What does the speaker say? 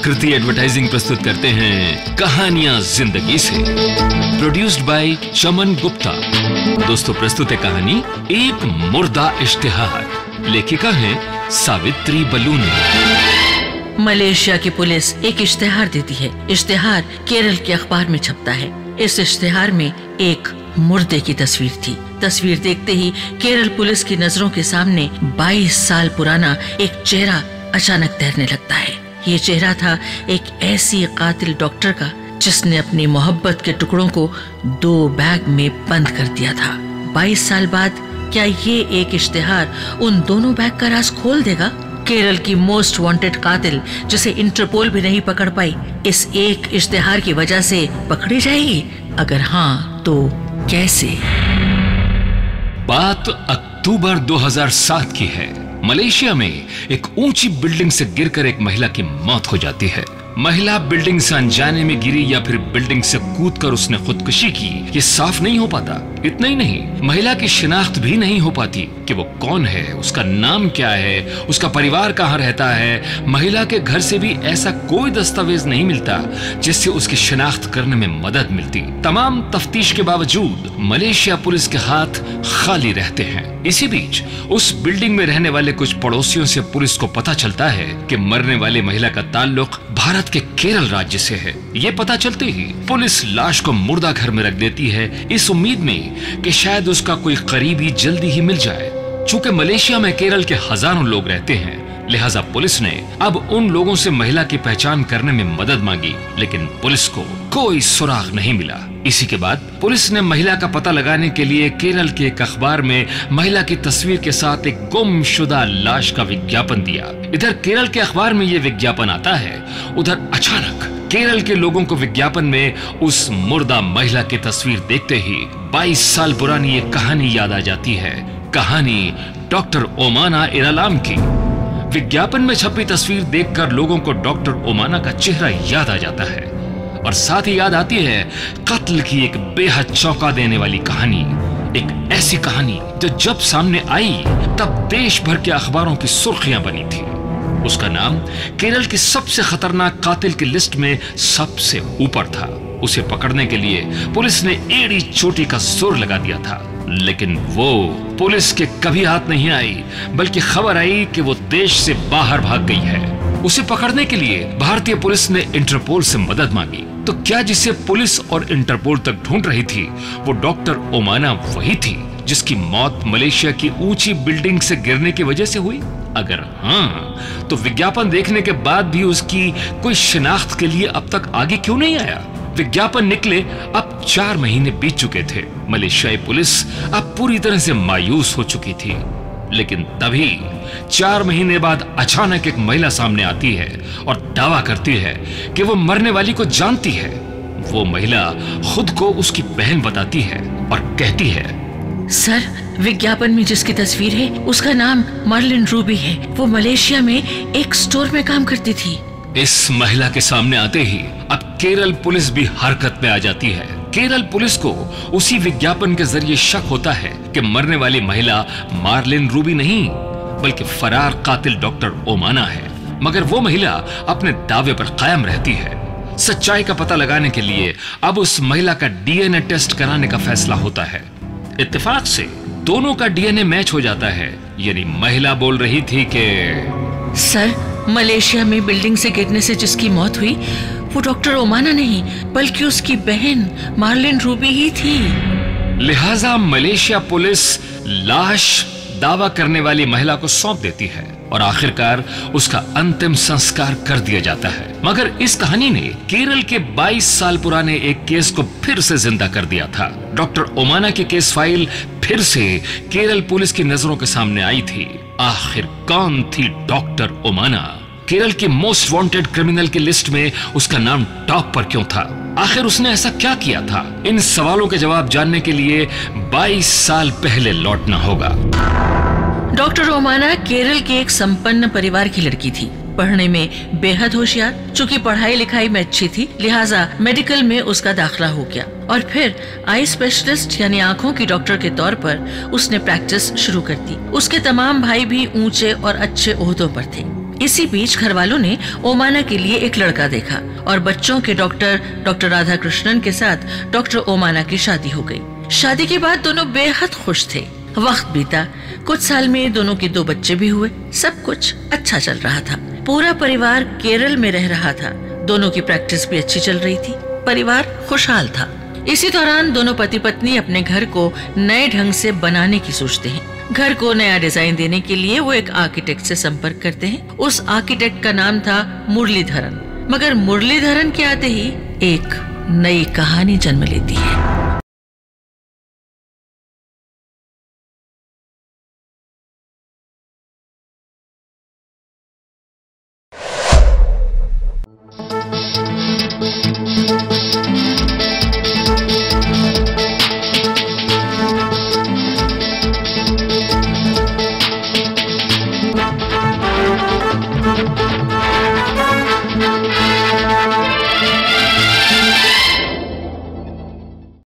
आकृति एडवर्टाइजिंग प्रस्तुत करते हैं कहानियां जिंदगी से, प्रोड्यूस्ड बाय चमन गुप्ता। दोस्तों, प्रस्तुत है कहानी एक मुर्दा इश्तिहार। लेखिका हैं सावित्री बलूनी। मलेशिया की पुलिस एक इश्तिहार देती है। इश्तिहार केरल के अखबार में छपता है। इस इश्तिहार में एक मुर्दे की तस्वीर थी। तस्वीर देखते ही केरल पुलिस की नजरों के सामने 22 साल पुराना एक चेहरा अचानक तैरने लगता है। ये चेहरा था एक ऐसी कातिल डॉक्टर का जिसने अपनी मोहब्बत के टुकड़ों को 2 बैग में बंद कर दिया था। 22 साल बाद क्या ये एक इश्तिहार उन दोनों बैग का राज खोल देगा? केरल की मोस्ट वांटेड कातिल, जिसे इंटरपोल भी नहीं पकड़ पाई, इस एक इश्तिहार की वजह से पकड़ी जाएगी? अगर हाँ तो कैसे? बात अक्टूबर 2007 की है। मलेशिया में एक ऊंची बिल्डिंग से गिरकर एक महिला की मौत हो जाती है। महिला बिल्डिंग से अनजाने में गिरी या फिर बिल्डिंग से कूदकर उसने खुदकुशी की, ये साफ नहीं हो पाता। इतना ही नहीं, महिला की शिनाख्त भी नहीं हो पाती कि वो कौन है, उसका नाम क्या है, उसका परिवार कहाँ रहता है। महिला के घर से भी ऐसा कोई दस्तावेज नहीं मिलता जिससे उसकी शिनाख्त करने में मदद मिलती। तमाम तफ्तीश के बावजूद मलेशिया पुलिस के हाथ खाली रहते हैं। इसी बीच उस बिल्डिंग में रहने वाले कुछ पड़ोसियों से पुलिस को पता चलता है कि मरने वाली महिला का ताल्लुक भारत के केरल राज्य से है। ये पता चलते ही पुलिस लाश को मुर्दा घर में रख देती है, इस उम्मीद में कि शायद उसका कोई करीबी जल्दी ही मिल जाए। चूंकि मलेशिया में केरल के हजारों लोग रहते हैं, लिहाजा पुलिस ने अब उन लोगों से महिला की पहचान करने में मदद मांगी, लेकिन पुलिस को कोई सुराग नहीं मिला। इसी के बाद पुलिस ने महिला का पता लगाने के लिए केरल के एक अखबार में महिला की तस्वीर के साथ एक गुमशुदा लाश का विज्ञापन दिया। इधर केरल के अखबार में ये विज्ञापन आता है, उधर अचानक केरल के लोगों को विज्ञापन में उस मुर्दा महिला की तस्वीर देखते ही 22 साल पुरानी एक कहानी याद आ जाती है। कहानी डॉक्टर ओमाना इरालाम की। विज्ञापन में छपी तस्वीर देखकर लोगों को डॉक्टर ओमाना का चेहरा याद आ जाता है और साथ ही याद आती है कत्ल की एक बेहद चौंका देने वाली कहानी। एक ऐसी कहानी जो जब सामने आई तब देश भर के अखबारों की सुर्खियां बनी थी। उसका नाम केरल की सबसे खतरनाक कातिल की लिस्ट में सबसे ऊपर था। उसे पकड़ने के लिए पुलिस ने एड़ी चोटी का जोर लगा दिया था, लेकिन वो पुलिस के कभी हाथ नहीं आई, बल्कि खबर आई कि वो देश से बाहर भाग गई है। उसे पकड़ने के लिए भारतीय पुलिस ने इंटरपोल से मदद मांगी। तो क्या जिसे पुलिस और इंटरपोल तक ढूंढ रही थी वो डॉक्टर ओमाना वही थी जिसकी मौत मलेशिया की ऊंची बिल्डिंग से गिरने की वजह से हुई? अगर हाँ, तो विज्ञापन देखने के बाद भी उसकी कोई शिनाख्त के लिए अब तक आगे क्यों नहीं आया? विज्ञापन निकले अब 4 महीने बीत चुके थे। मलेशियाई पुलिस अब पूरी तरह से मायूस हो चुकी थी, लेकिन तभी 4 महीने बाद अचानक एक महिला सामने आती है और दावा करती है कि वो मरने वाली को जानती है। वो महिला खुद को उसकी बहन बताती है और कहती है, सर, विज्ञापन में जिसकी तस्वीर है उसका नाम मर्लिन रूबी है। वो मलेशिया में एक स्टोर में काम करती थी। इस महिला के सामने आते ही अब केरल पुलिस भी हरकत में आ जाती है। केरल पुलिस को उसी विज्ञापन के जरिए शक होता है कि मरने वाली महिला मार्लिन रूबी नहीं बल्कि फरार कातिल डॉक्टर ओमाना है। मगर वो महिला अपने दावे पर कायम रहती है। सच्चाई का पता लगाने के लिए अब उस महिला का डीएनए टेस्ट कराने का फैसला होता है। इत्तेफाक से दोनों का डीएनए मैच हो जाता है, यानी महिला बोल रही थी कि सर, मलेशिया में बिल्डिंग से गिरने से जिसकी मौत हुई वो डॉक्टर ओमाना नहीं बल्कि उसकी बहन मार्लिन रूबी ही थी। लिहाजा मलेशिया पुलिस लाश दावा करने वाली महिला को सौंप देती है और आखिरकार उसका अंतिम संस्कार कर दिया जाता है। मगर इस कहानी ने केरल के 22 साल पुराने एक केस को फिर से जिंदा कर दिया था। डॉक्टर ओमाना की केस फाइल फिर से केरल पुलिस की नजरों के सामने आई थी। आखिर कौन थी डॉक्टर ओमाना? केरल की मोस्ट वांटेड क्रिमिनल की लिस्ट में उसका नाम टॉप पर क्यों था? आखिर उसने ऐसा क्या किया था? इन सवालों के जवाब जानने के लिए 22 साल पहले लौटना होगा। डॉक्टर ओमाना केरल के एक संपन्न परिवार की लड़की थी। पढ़ने में बेहद होशियार। चूंकि पढ़ाई लिखाई में अच्छी थी, लिहाजा मेडिकल में उसका दाखिला हो गया और फिर आई स्पेशलिस्ट यानी आंखों की डॉक्टर के तौर पर उसने प्रैक्टिस शुरू कर दी। उसके तमाम भाई भी ऊंचे और अच्छे ओहदों पर थे। इसी बीच घर वालों ने ओमाना के लिए एक लड़का देखा और बच्चों के डॉक्टर राधा कृष्णन के साथ डॉक्टर ओमाना की शादी हो गई। शादी के बाद दोनों बेहद खुश थे। वक्त बीता, कुछ साल में दोनों के 2 बच्चे भी हुए। सब कुछ अच्छा चल रहा था। पूरा परिवार केरल में रह रहा था। दोनों की प्रैक्टिस भी अच्छी चल रही थी। परिवार खुशहाल था। इसी दौरान दोनों पति पत्नी अपने घर को नए ढंग से बनाने की सोचते हैं। घर को नया डिजाइन देने के लिए वो एक आर्किटेक्ट से संपर्क करते हैं। उस आर्किटेक्ट का नाम था मुरलीधरन। मगर मुरलीधरन के आते ही एक नई कहानी जन्म लेती है।